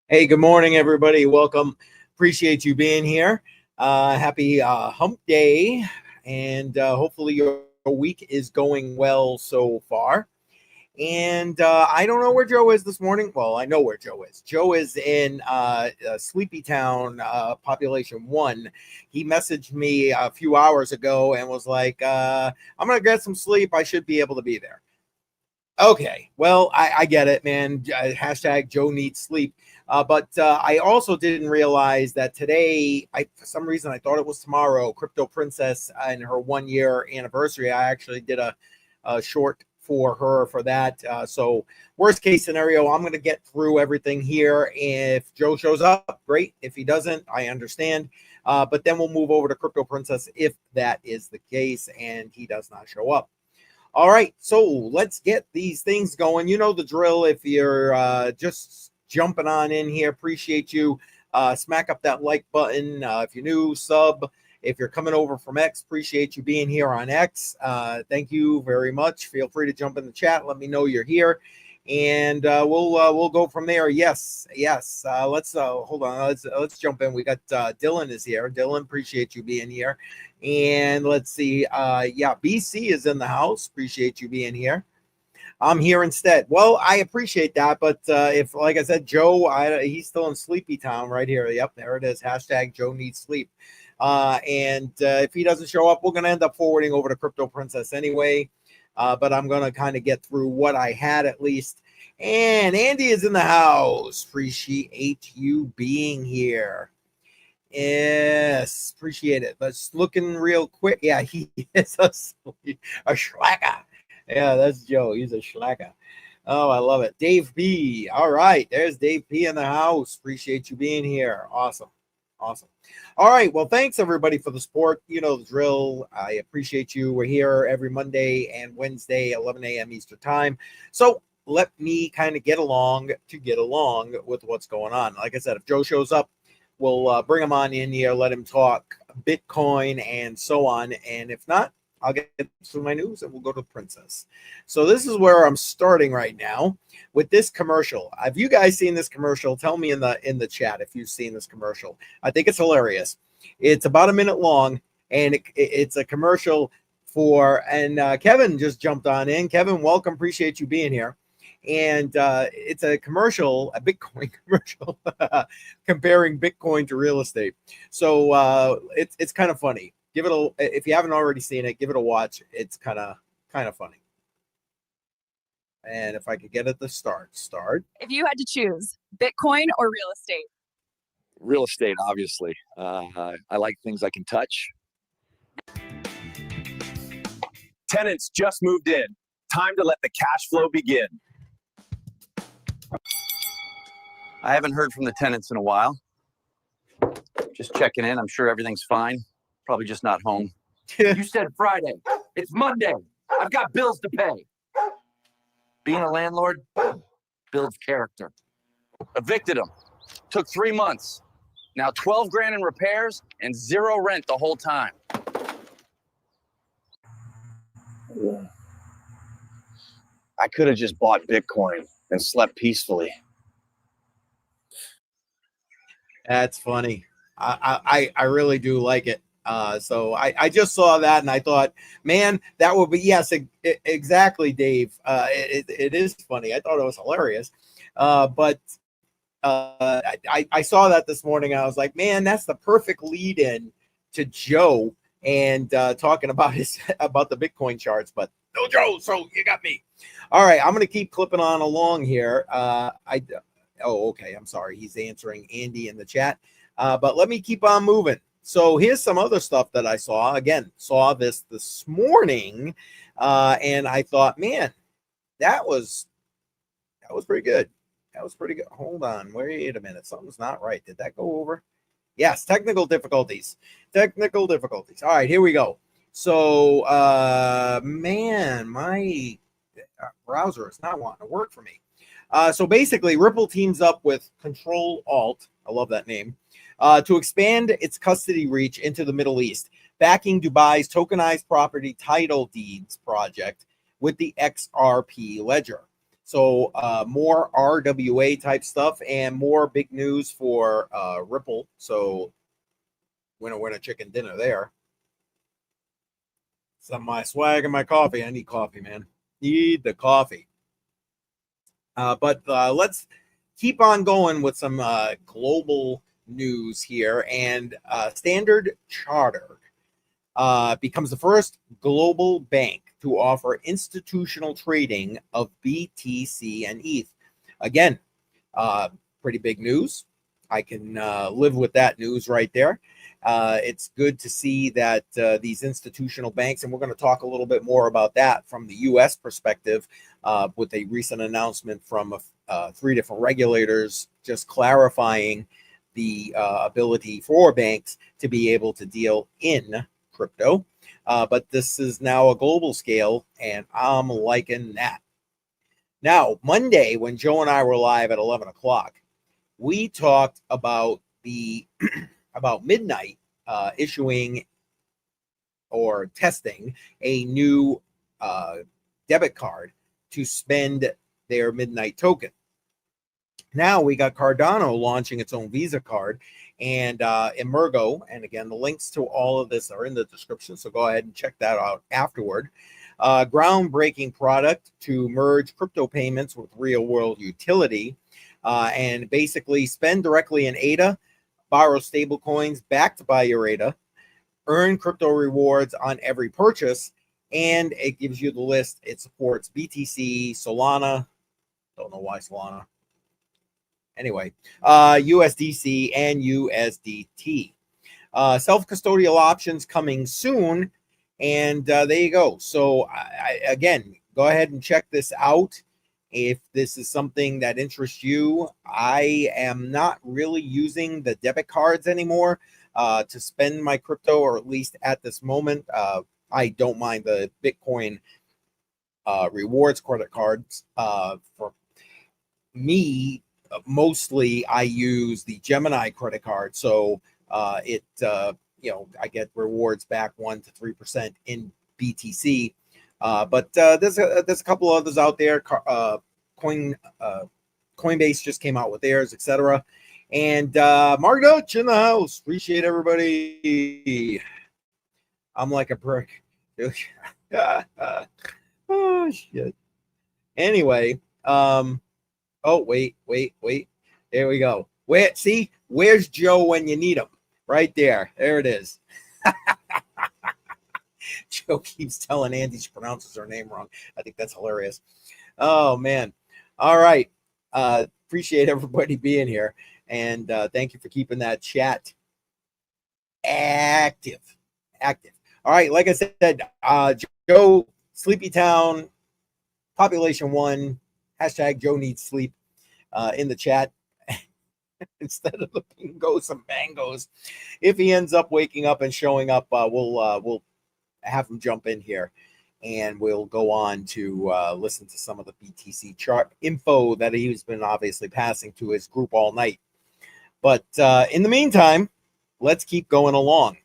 Hey, good morning, everybody. Welcome. Appreciate you being here. Happy hump day, and hopefully your week is going well so far. And I don't know where Joe is this morning. Well, I know where Joe is. Joe is in Sleepy Town, population 1. He messaged me a few hours ago and was like, I'm going to get some sleep. I should be able to be there. Okay, well, I get it, man. Hashtag Joe needs sleep. But I also didn't realize that today, for some reason, I thought it was tomorrow, Crypto Princess and her 1 year anniversary. I actually did a short for her for that. So worst case scenario, I'm going to get through everything here. If Joe shows up, great. If he doesn't, I understand. But then we'll move over to Crypto Princess if that is the case and he does not show up. All right, so let's get these things going. You know the drill. If you're just jumping on in here, appreciate you. Smack up that like button. If you're new, sub. If you're coming over from X, appreciate you being here on X. Thank you very much. Feel free to jump in the chat. Let me know you're here, and we'll go from there. Yes. Let's hold on. Let's jump in. We got Dylan is here. Dylan, appreciate you being here. And let's see. Yeah, BC is in the house. Appreciate you being here. I'm here instead. Well, I appreciate that. But if, like I said, Joe, he's still in Sleepy Town right here. Yep, there it is. Hashtag Joe needs sleep. And if he doesn't show up, we're going to end up forwarding over to Crypto Princess anyway. But I'm going to kind of get through what I had at least. And Andy is in the house. Appreciate you being here. Yes, appreciate it. But looking real quick. Yeah, he is a schlacker. Yeah, that's Joe. He's a schlacker. Oh, I love it. Dave B. All right, there's Dave P in the house. Appreciate you being here. Awesome. All right, well, thanks everybody for the support. You know the drill. I appreciate you. We're here every Monday and Wednesday, 11 a.m. Eastern time. So let me kind of get along with what's going on. Like I said, if Joe shows up, we'll bring him on in here, let him talk Bitcoin and so on. And if not, I'll get to my news and we'll go to Princess. So this is where I'm starting right now with this commercial. Have you guys seen this commercial? Tell me in the chat if you've seen this commercial. I think it's hilarious. It's about a minute long, and it's a commercial for, and Kevin just jumped on in. Kevin, welcome. Appreciate you being here. And it's a commercial, a Bitcoin commercial, comparing Bitcoin to real estate. So it's kind of funny. Give it a, if you haven't already seen it, give it a watch. It's kind of funny. And if I could get it to start. If you had to choose Bitcoin or real estate? Real estate, obviously. I like things I can touch. Tenants just moved in. Time to let the cash flow begin. I haven't heard from the tenants in a while. Just checking in. I'm sure everything's fine. Probably just not home. You said Friday. It's Monday. I've got bills to pay. Being a landlord builds character. Evicted them. Took 3 months. Now 12 grand in repairs and 0 rent the whole time. I could have just bought Bitcoin and slept peacefully. That's funny. I really do like it. So I just saw that and I thought, man, that would be, yes, exactly, Dave. It is funny. I thought it was hilarious. But I saw that this morning. I was like, man, that's the perfect lead in to Joe and talking about about the Bitcoin charts. But no, Joe, so you got me. All right, I'm going to keep clipping on along here. Oh, okay. I'm sorry. He's answering Andy in the chat. But let me keep on moving. So here's some other stuff that I saw. Again, saw this morning, and I thought, man, that was pretty good. That was pretty good. Hold on. Wait a minute. Something's not right. Did that go over? Yes, technical difficulties. All right, here we go. So, man, my browser is not wanting to work for me. So basically, Ripple teams up with Ctrl Alt. I love that name. To expand its custody reach into the Middle East, backing Dubai's tokenized property title deeds project with the XRP ledger. So more RWA type stuff and more big news for Ripple. So winner chicken dinner there. Some of my swag and my coffee. I need coffee, man. Need the coffee. But let's keep on going with some global news here. And Standard Chartered becomes the first global bank to offer institutional trading of BTC and ETH. Again, pretty big news. I can live with that news right there. It's good to see that these institutional banks, and we're going to talk a little bit more about that from the U.S. perspective with a recent announcement from 3 different regulators just clarifying the ability for banks to be able to deal in crypto. But this is now a global scale, and I'm liking that. Now, Monday, when Joe and I were live at 11 o'clock, we talked about the about Midnight issuing or testing a new debit card to spend their Midnight token. Now we got Cardano launching its own Visa card, and Emergo, and again, the links to all of this are in the description, so go ahead and check that out afterward. Groundbreaking product to merge crypto payments with real-world utility, and basically spend directly in ADA, borrow stable coins backed by your ADA, earn crypto rewards on every purchase, and it gives you the list. It supports BTC, Solana, don't know why Solana. Anyway, USDC and USDT. Self-custodial options coming soon, and there you go. So again, go ahead and check this out. If this is something that interests you, I am not really using the debit cards anymore to spend my crypto, or at least at this moment. I don't mind the Bitcoin rewards credit cards. For me, mostly I use the Gemini credit card. So I get rewards back 1 to 3% in BTC. But there's a couple others out there. Coinbase just came out with theirs, etc. And Mark Dutch in the house. Appreciate everybody. I'm like a brick. Oh shit. Anyway, oh wait. There we go. Where's Joe when you need him? Right there. There it is. Joe keeps telling Andy she pronounces her name wrong. I think that's hilarious. Oh, man. All right. Appreciate everybody being here. And thank you for keeping that chat active. All right. Like I said, Joe, Sleepy Town, Population 1, hashtag Joe needs sleep in the chat. Instead of the bingos and bangos, if he ends up waking up and showing up, we'll have him jump in here, and we'll go on to listen to some of the BTC chart info that he's been obviously passing to his group all night. But in the meantime, let's keep going along.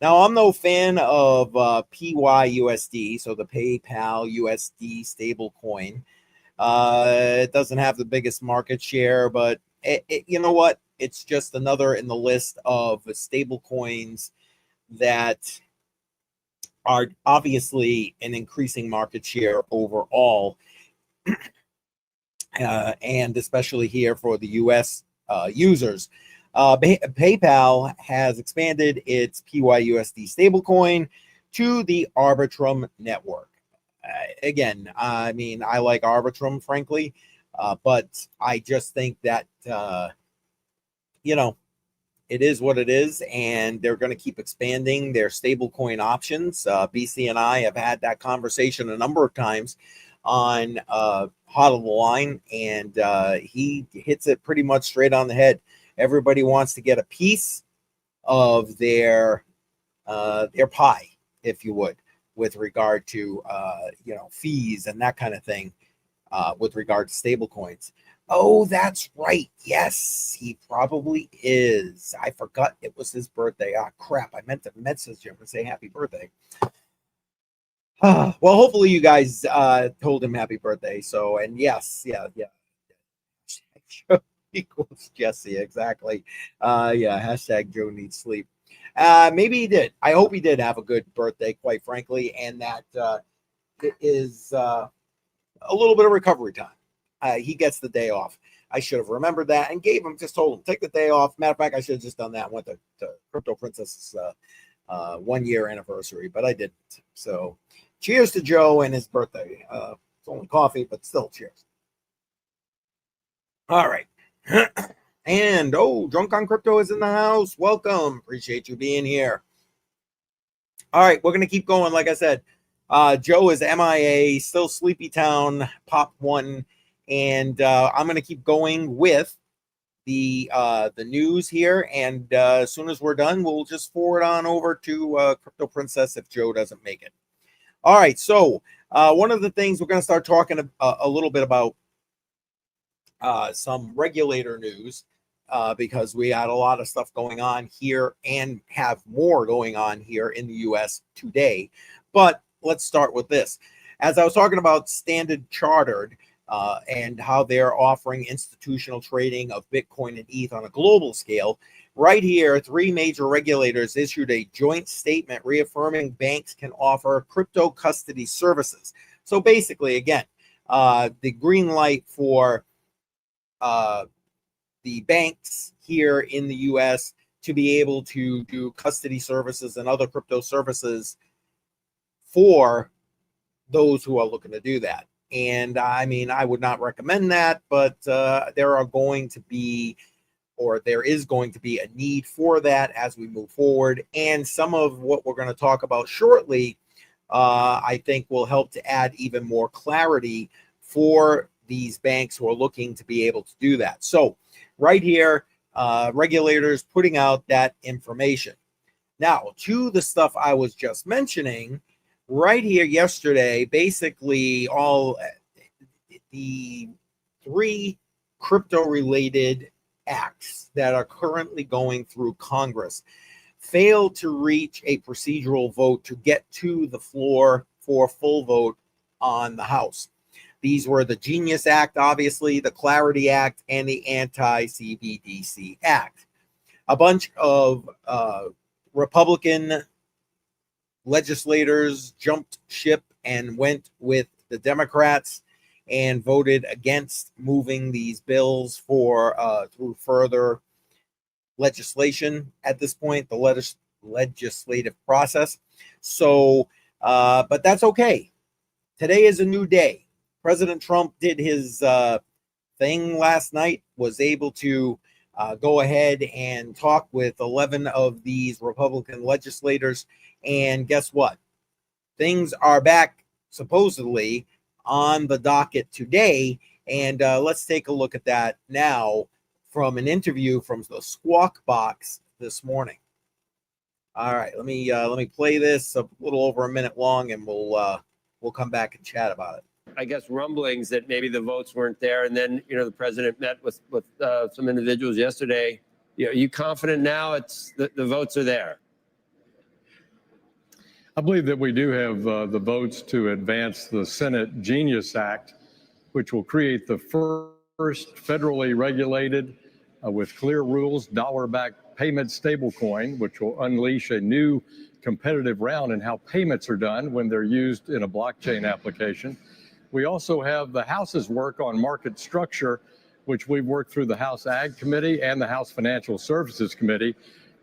Now, I'm no fan of PYUSD, so the PayPal USD stable coin. It doesn't have the biggest market share, but you know what? It's just another in the list of stable coins that are obviously an increasing market share overall, and especially here for the U.S. Users. PayPal has expanded its PYUSD stablecoin to the Arbitrum network. Again, I mean, I like Arbitrum, frankly, but I just think that, it is what it is, and they're going to keep expanding their stablecoin options. BC and I have had that conversation a number of times on Hot of the Line, and he hits it pretty much straight on the head. Everybody wants to get a piece of their pie, if you would, with regard to fees and that kind of thing, with regard to stable coins. Oh, that's right. Yes, he probably is. I forgot it was his birthday. Ah, crap. I meant to message him and say happy birthday. Well, hopefully you guys told him happy birthday. So, and yes, yeah. Equals Jesse, exactly. Yeah, hashtag Joe needs sleep. Maybe he did. I hope he did have a good birthday, quite frankly, and that it is a little bit of recovery time. He gets the day off. I should have remembered that and just told him, take the day off. Matter of fact, I should have just done that. Went to Crypto Princess's 1 year anniversary, but I didn't. So cheers to Joe and his birthday. It's only coffee, but still cheers. All right. And Drunk on Crypto is in the house. Welcome. Appreciate you being here. All right, we're going to keep going. Like I said, Joe is MIA, still Sleepy Town, Pop 1. And I'm going to keep going with the news here. And as soon as we're done, we'll just forward on over to Crypto Princess if Joe doesn't make it. All right, so one of the things we're going to start talking a little bit about some regulator news because we had a lot of stuff going on here and have more going on here in the US today. But let's start with this. As I was talking about Standard Chartered and how they're offering institutional trading of Bitcoin and ETH on a global scale, right here, 3 major regulators issued a joint statement reaffirming banks can offer crypto custody services. So basically, again, the green light for the banks here in the US to be able to do custody services and other crypto services for those who are looking to do that. And I mean, I would not recommend that, but there is going to be a need for that as we move forward. And some of what we're going to talk about shortly, I think will help to add even more clarity for these banks who are looking to be able to do that. So right here, regulators putting out that information. Now, to the stuff I was just mentioning, right here yesterday, basically all the 3 crypto-related acts that are currently going through Congress failed to reach a procedural vote to get to the floor for a full vote on the House. These were the Genius Act, obviously, the CLARITY Act, and the Anti-CBDC Act. A bunch of Republican legislators jumped ship and went with the Democrats and voted against moving these bills for through further legislation at this point, the legislative process. So, but that's okay. Today is a new day. President Trump did his thing last night, was able to go ahead and talk with 11 of these Republican legislators. And guess what? Things are back supposedly on the docket today. And let's take a look at that now from an interview from the Squawk Box this morning. All right, let me play this a little over a minute long, and we'll come back and chat about it. I guess rumblings that maybe the votes weren't there, and then the president met with some individuals yesterday. Are you confident now it's the votes are there? I believe that we do have the votes to advance the Senate Genius Act, which will create the first federally regulated with clear rules dollar-backed payment stablecoin, which will unleash a new competitive round in how payments are done when they're used in a blockchain application. We also have the House's work on market structure, which we've worked through the House Ag Committee and the House Financial Services Committee.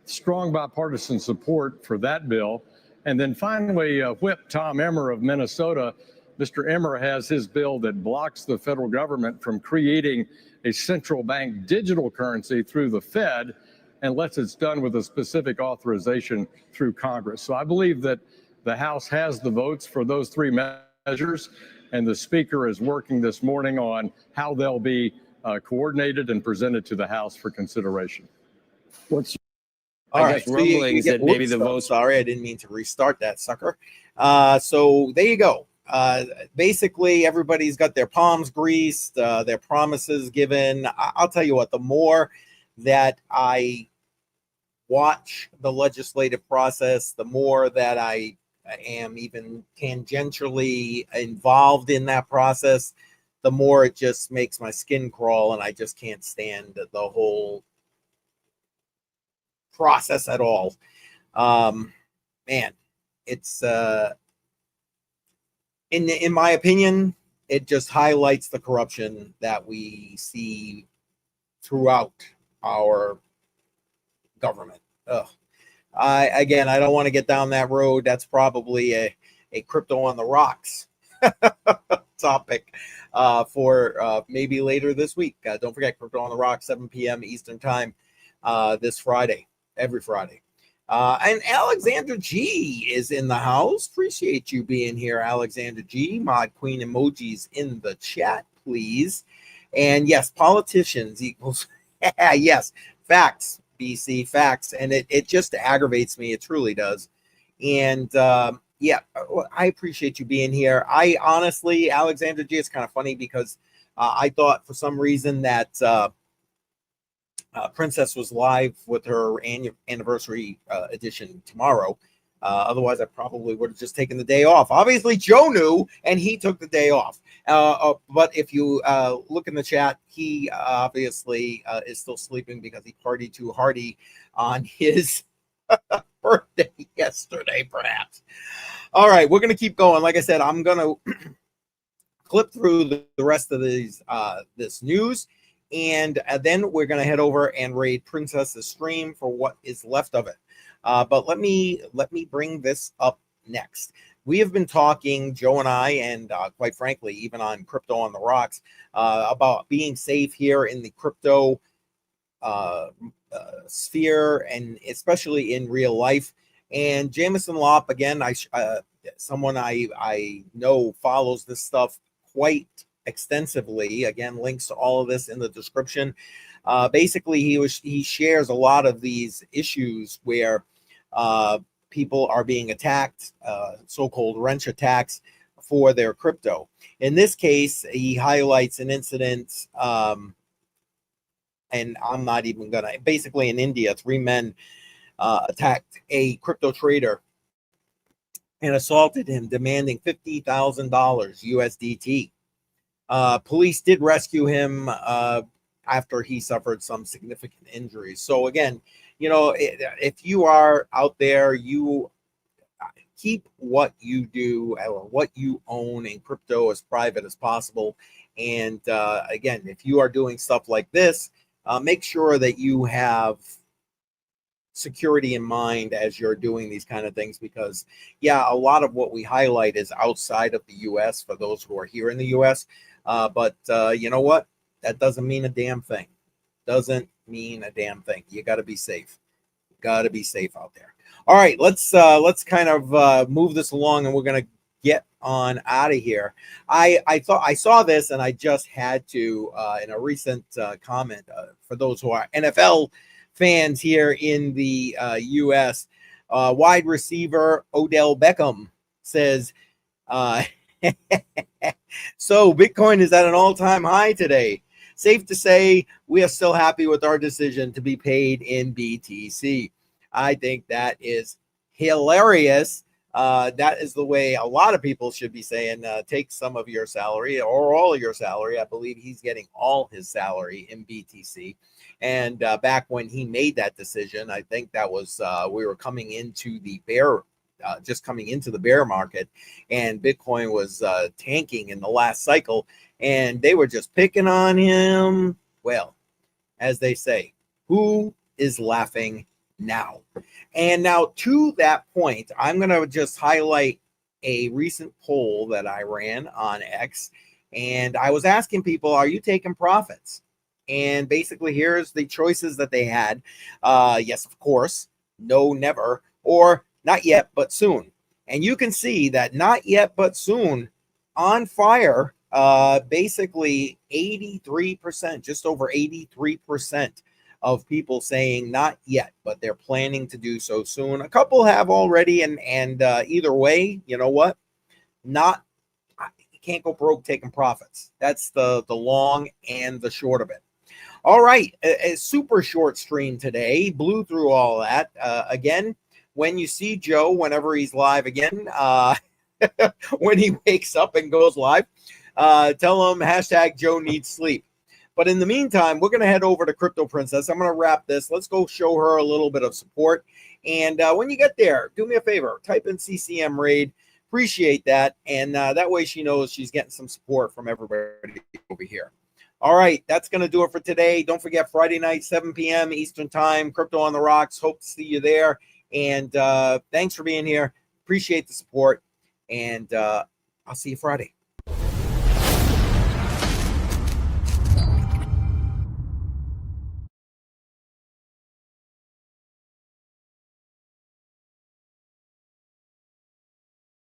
Strong bipartisan support for that bill. And then finally, Whip Tom Emmer of Minnesota. Mr. Emmer has his bill that blocks the federal government from creating a central bank digital currency through the Fed, unless it's done with a specific authorization through Congress. So I believe that the House has the votes for those 3 measures. And the Speaker is working this morning on how they'll be coordinated and presented to the House for consideration. What's All right, so rumblings that maybe the votes? Sorry, I didn't mean to restart that sucker. So there you go. Basically, everybody's got their palms greased, their promises given. I'll tell you what, the more that I watch the legislative process, the more that I am even tangentially involved in that process, the more it just makes my skin crawl, and I just can't stand the whole process at all. Man, it's in my opinion, it just highlights the corruption that we see throughout our government. Ugh. I don't want to get down that road. That's probably a crypto on the rocks topic for maybe later this week. Don't forget, Crypto on the Rocks, 7 p.m. Eastern Time this Friday, every Friday. And Alexander G is in the house. Appreciate you being here, Alexander G. Mod Queen emojis in the chat, please. And yes, politicians equals, yes, facts, BC, facts. And it just aggravates me. It truly does. And yeah, I appreciate you being here. I honestly, Alexander G, it's kind of funny because I thought for some reason that Princess was live with her anniversary edition tomorrow. Otherwise, I probably would have just taken the day off. Obviously, Joe knew, and he took the day off. But if you look in the chat, he obviously is still sleeping because he partied too hardy on his birthday yesterday, perhaps. All right, we're going to keep going. Like I said, I'm going to clip through the rest of these this news. And then we're going to head over and raid Princess's stream for what is left of it. But let me bring this up next. We have been talking, Joe and I, and quite frankly, even on Crypto on the Rocks, about being safe here in the crypto sphere, and especially in real life. And Jameson Lopp, again, someone I know follows this stuff quite extensively. Again, links to all of this in the description. Basically, he shares a lot of these issues where people are being attacked, so-called wrench attacks for their crypto. In this case, he highlights an incident, and I'm not even gonna. Basically, in India, 3 men attacked a crypto trader and assaulted him, demanding $50,000 USDT. Police did rescue him after he suffered some significant injuries. So again, you know, if you are out there, you keep what you do or what you own in crypto as private as possible. And again, if you are doing stuff like this, make sure that you have security in mind as you're doing these kind of things, because yeah, a lot of what we highlight is outside of the US for those who are here in the US. But you know what? That doesn't mean a damn thing. Doesn't mean a damn thing. You got to be safe. Got to be safe out there. All right, let's kind of move this along, and we're gonna get on out of here. I thought I saw this, and I just had to in a recent comment for those who are NFL fans here in the U.S. Wide receiver Odell Beckham says, so Bitcoin is at an all-time high today. Safe to say we are still happy with our decision to be paid in BTC. I think that is hilarious. That is the way a lot of people should be saying, take some of your salary or all of your salary. I believe he's getting all his salary in BTC. And back when he made that decision, I think that was we were coming into the just coming into the bear market, and Bitcoin was tanking in the last cycle, and they were just picking on him. Well, as they say, who is laughing now? And now to that point, I'm going to just highlight a recent poll that I ran on X, and I was asking people, are you taking profits? And basically, here's the choices that they had. Yes, of course. No, never. Or not yet, but soon. And you can see that not yet, but soon on fire. Basically 83%, just over 83% of people saying not yet, but they're planning to do so soon. A couple have already, and either way, you know what? You can't go broke taking profits. That's the long and the short of it. All right, a super short stream today. Blew through all that. Again, when you see Joe, whenever he's live again, when he wakes up and goes live, tell him hashtag Joe needs sleep. But in the meantime, we're going to head over to Crypto Princess. I'm going to wrap this. Let's go show her a little bit of support. And when you get there, do me a favor, type in CCM Raid. Appreciate that. And that way she knows she's getting some support from everybody over here. All right, that's going to do it for today. Don't forget, Friday night, 7 p.m. Eastern Time, Crypto on the Rocks. Hope to see you there. And thanks for being here. Appreciate the support. And I'll see you Friday.